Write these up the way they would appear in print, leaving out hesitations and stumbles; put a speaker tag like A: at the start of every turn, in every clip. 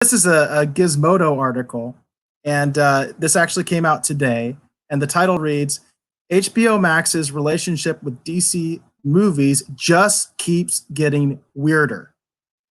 A: This is a Gizmodo article, and this actually came out today. And the title reads: HBO Max's relationship with DC movies just keeps getting weirder.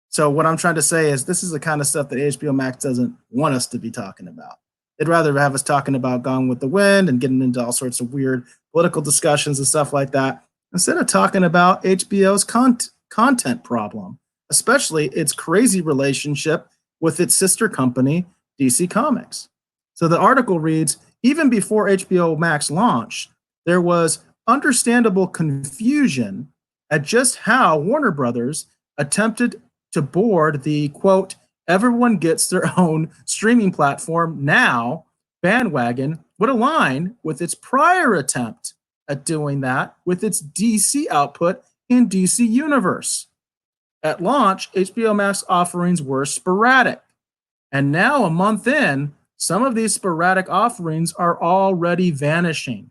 A: So what I'm trying to say is this is the kind of stuff that HBO Max doesn't want us to be talking about. They'd rather have us talking about Gone with the Wind and getting into all sorts of weird political discussions and stuff like that, instead of talking about HBO's content problem, especially its crazy relationship with its sister company, DC Comics. So the article reads: even before HBO Max launched, there was understandable confusion at just how Warner Brothers attempted to board the quote, everyone gets their own streaming platform now bandwagon would align with its prior attempt at doing that with its DC output in DC Universe. At launch, HBO Max offerings were sporadic. And now, a month in, some of these sporadic offerings are already vanishing.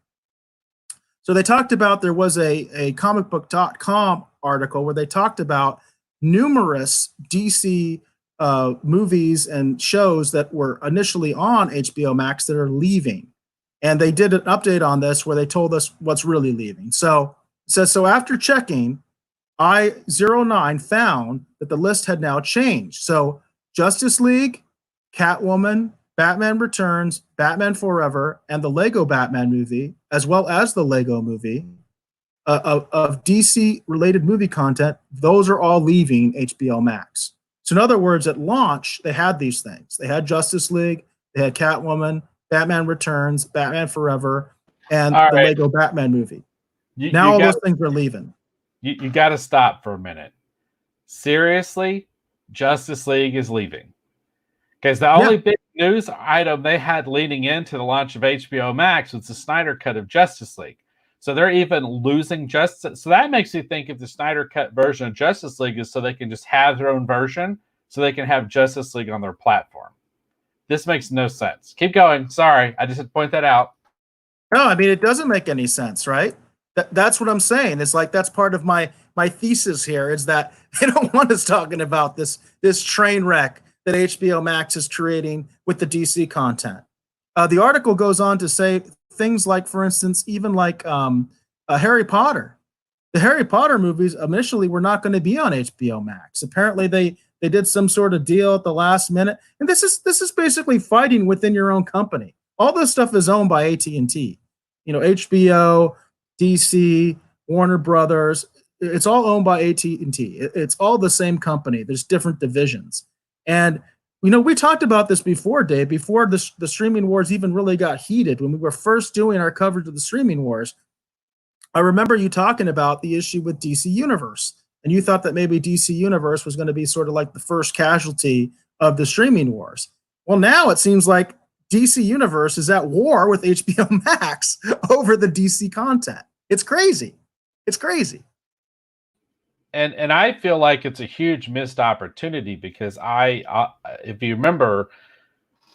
A: So they talked about, there was a comicbook.com article where they talked about numerous DC movies and shows that were initially on HBO Max that are leaving. And they did an update on this where they told us what's really leaving. So it says, so after checking, I09 found that the list had now changed. So Justice League, Catwoman, Batman Returns, Batman Forever, and the Lego Batman movie, as well as the Lego movie, of DC-related movie content, those are all leaving HBO Max. So in other words, at launch, they had these things. They had Justice League, they had Catwoman, Batman Returns, Batman Forever, and the Lego Batman movie. Now all those things are leaving.
B: You got to stop for a minute. Seriously, Justice League is leaving. Because the only big news item they had leading into the launch of HBO Max was the Snyder Cut of Justice League. So they're even losing Justice. So that makes you think if the Snyder Cut version of Justice League is so they can just have their own version, so they can have Justice League on their platform. This makes no sense. Keep going. Sorry, I just had to point that out.
A: No, I mean, it doesn't make any sense, right? That's what I'm saying. It's like that's part of my thesis here is that they don't want us talking about this train wreck that HBO Max is creating with the DC content. The article goes on to say things like, for instance, even like Harry Potter. The Harry Potter movies initially were not going to be on HBO Max. Apparently, they did some sort of deal at the last minute, and this is basically fighting within your own company. All this stuff is owned by AT&T. You know, HBO, DC, Warner Brothers. It's all owned by AT&T. It's all the same company. There's different divisions. And, you know, we talked about this before, Dave, before the streaming wars even really got heated. When we were first doing our coverage of the streaming wars, I remember you talking about the issue with DC Universe. And you thought that maybe DC Universe was going to be sort of like the first casualty of the streaming wars. Well, now it seems like DC Universe is at war with HBO Max over the DC content. It's crazy. It's crazy.
B: And I feel like it's a huge missed opportunity because if you remember,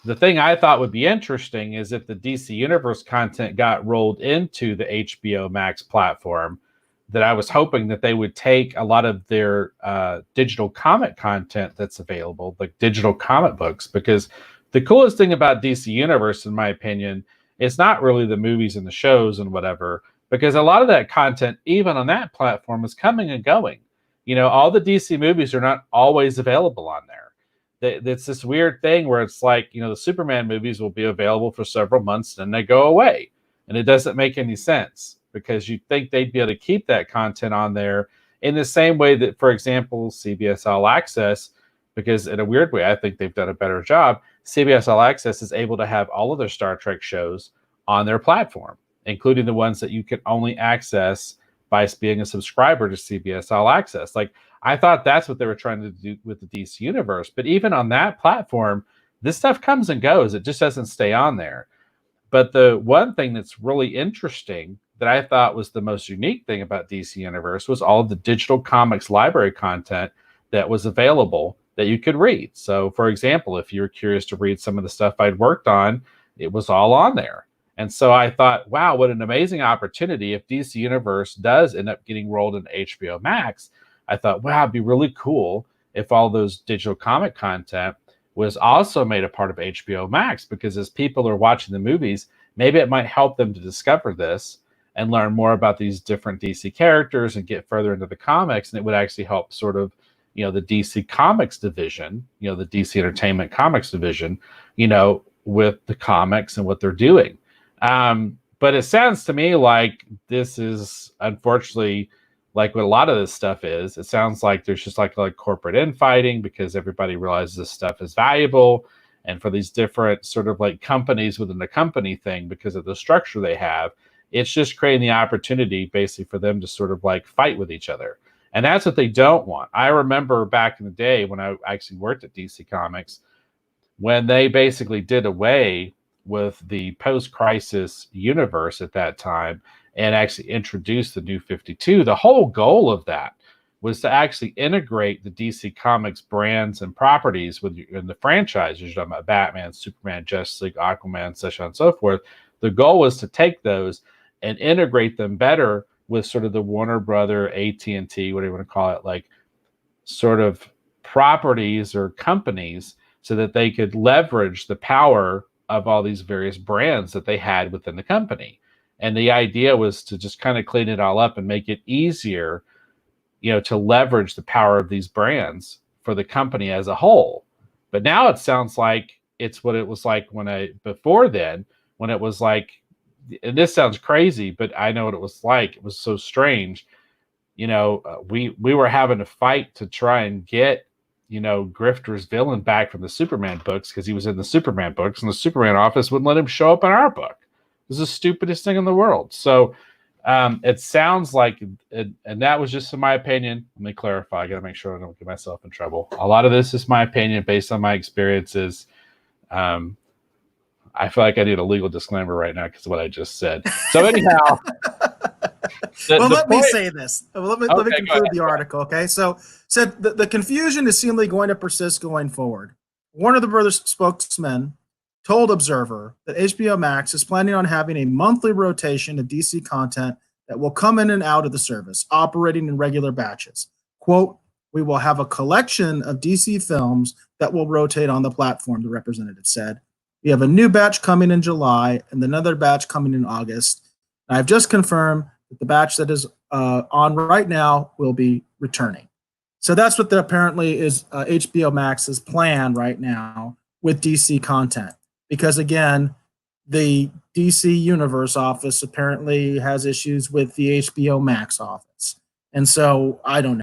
B: the thing I thought would be interesting is if the DC Universe content got rolled into the HBO Max platform, that I was hoping that they would take a lot of their digital comic content that's available, like digital comic books, because the coolest thing about DC Universe, in my opinion, is not really the movies and the shows and whatever, because a lot of that content, even on that platform, is coming and going. You know, all the DC movies are not always available on there. It's this weird thing where it's like, you know, the Superman movies will be available for several months and then they go away. And it doesn't make any sense because you'd think they'd be able to keep that content on there in the same way that, for example, CBS All Access, because in a weird way, I think they've done a better job. CBS All Access is able to have all of their Star Trek shows on their platform, including the ones that you can only access by being a subscriber to CBS All Access. Like, I thought that's what they were trying to do with the DC Universe. But even on that platform, this stuff comes and goes. It just doesn't stay on there. But the one thing that's really interesting that I thought was the most unique thing about DC Universe was all of the digital comics library content that was available that you could read. So, for example, if you're curious to read some of the stuff I'd worked on, it was all on there. And so I thought, wow, what an amazing opportunity if DC Universe does end up getting rolled into HBO Max. I thought, wow, it'd be really cool if all those digital comic content was also made a part of HBO Max, because as people are watching the movies, maybe it might help them to discover this and learn more about these different DC characters and get further into the comics. And it would actually help sort of, the DC Comics division, the DC Entertainment Comics division, with the comics and what they're doing. But it sounds to me like this is unfortunately like what a lot of this stuff is. It sounds like there's just like corporate infighting, because everybody realizes this stuff is valuable. And for these different sort of like companies within the company thing, because of the structure they have, it's just creating the opportunity basically for them to sort of like fight with each other. And that's what they don't want. I remember back in the day when I actually worked at DC Comics, when they basically did away with the post-crisis universe at that time and actually introduced the New 52, the whole goal of that was to actually integrate the DC Comics brands and properties in the franchises. You're talking about Batman, Superman, Justice League, Aquaman, such on and so forth. The goal was to take those and integrate them better with sort of the Warner Brother, AT&T, whatever you want to call it, like sort of properties or companies, so that they could leverage the power of all these various brands that they had within the company. And the idea was to just kind of clean it all up and make it easier, to leverage the power of these brands for the company as a whole. But now it sounds like it's what it was like before then, when it was like, and this sounds crazy, but I know what it was like. It was so strange. We were having to fight to try and get, Grifter's villain back from the Superman books, because he was in the Superman books, and the Superman office wouldn't let him show up in our book. It was the stupidest thing in the world. So it sounds like, and that was just in my opinion. Let me clarify. I got to make sure I don't get myself in trouble. A lot of this is my opinion based on my experiences. I feel like I need a legal disclaimer right now because of what I just said. So anyhow,
A: let me say this. Let me conclude the article. Okay, so said the confusion is seemingly going to persist going forward. Warner Brothers spokesman told Observer that HBO Max is planning on having a monthly rotation of DC content that will come in and out of the service, operating in regular batches. Quote, "We will have a collection of DC films that will rotate on the platform," the representative said. "We have a new batch coming in July and another batch coming in August. I've just confirmed that the batch that is on right now will be returning." So that's what apparently is HBO Max's plan right now with DC content. Because again, the DC Universe office apparently has issues with the HBO Max office. And so I don't know.